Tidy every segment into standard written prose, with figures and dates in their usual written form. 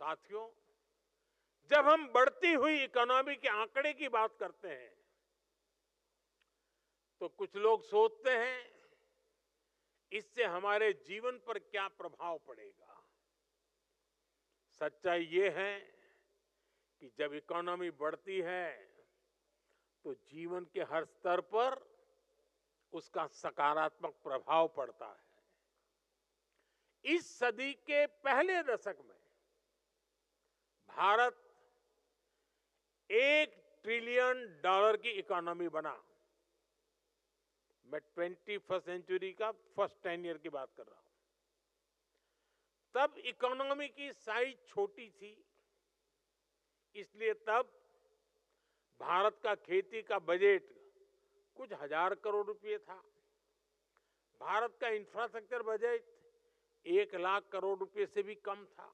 साथियों, जब हम बढ़ती हुई इकोनॉमी के आंकड़े की बात करते हैं तो कुछ लोग सोचते हैं इससे हमारे जीवन पर क्या प्रभाव पड़ेगा। सच्चाई ये है कि जब इकोनॉमी बढ़ती है तो जीवन के हर स्तर पर उसका सकारात्मक प्रभाव पड़ता है। इस सदी के पहले दशक में भारत $1 ट्रिलियन की इकोनॉमी बना। मैं 21st सेंचुरी का फर्स्ट 10 ईयर की बात कर रहा हूं। तब इकोनॉमी की साइज छोटी थी, इसलिए तब भारत का खेती का बजट कुछ हजार करोड़ रुपए था। भारत का इंफ्रास्ट्रक्चर बजट 1 लाख करोड़ रुपए से भी कम था।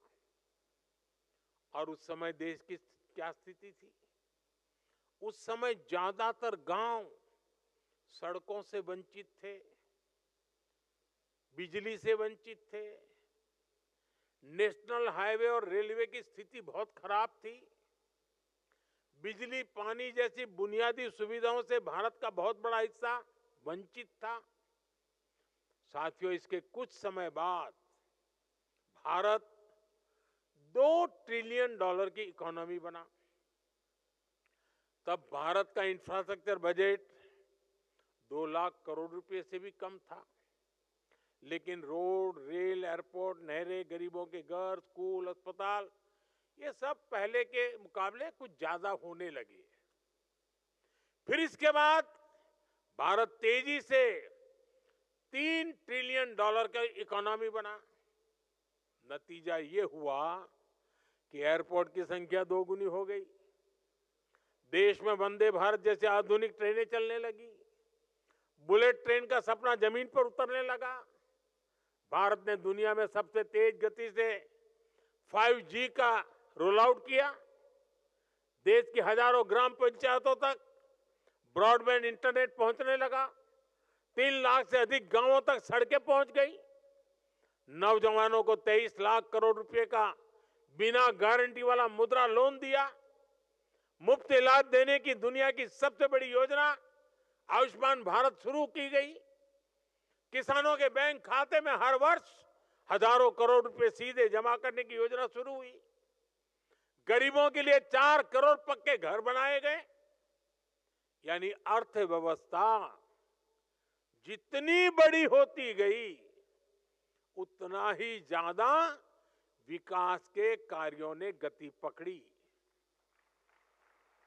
और उस समय देश की क्या स्थिति थी? उस समय ज्यादातर गांव सड़कों से वंचित थे, बिजली से वंचित थे, नेशनल हाईवे और रेलवे की स्थिति बहुत खराब थी। बिजली, पानी जैसी बुनियादी सुविधाओं से भारत का बहुत बड़ा हिस्सा वंचित था। साथियों, इसके कुछ समय बाद भारत $2 ट्रिलियन की इकोनॉमी बना। तब भारत का इंफ्रास्ट्रक्चर बजट 2 लाख करोड़ रुपए से भी कम था। लेकिन रोड, रेल, एयरपोर्ट, नहरें, गरीबों के घर, स्कूल, अस्पताल, ये सब पहले के मुकाबले कुछ ज्यादा होने लगे। फिर इसके बाद भारत तेजी से $3 ट्रिलियन का इकोनॉमी बना। नतीजा ये हुआ कि एयरपोर्ट की संख्या 2 गुनी हो गई। देश में वंदे भारत जैसे आधुनिक ट्रेनें चलने लगी। बुलेट ट्रेन का सपना जमीन पर उतरने लगा। भारत ने दुनिया में सबसे तेज गति से 5G का रोल आउट किया। देश की हजारों ग्राम पंचायतों तक ब्रॉडबैंड इंटरनेट पहुंचने लगा। 3 लाख से अधिक गांवों तक सड़कें पहुंच गई। नौजवानों को 23 लाख करोड़ रुपए का बिना गारंटी वाला मुद्रा लोन दिया। मुफ्त इलाज देने की दुनिया की सबसे बड़ी योजना आयुष्मान भारत शुरू की गई। किसानों के बैंक खाते में हर वर्ष हजारों करोड़ रुपए सीधे जमा करने की योजना शुरू हुई। गरीबों के लिए 4 करोड़ पक्के घर बनाए गए। यानी अर्थव्यवस्था जितनी बड़ी होती गई उतना ही ज्यादा विकास के कार्यों ने गति पकड़ी।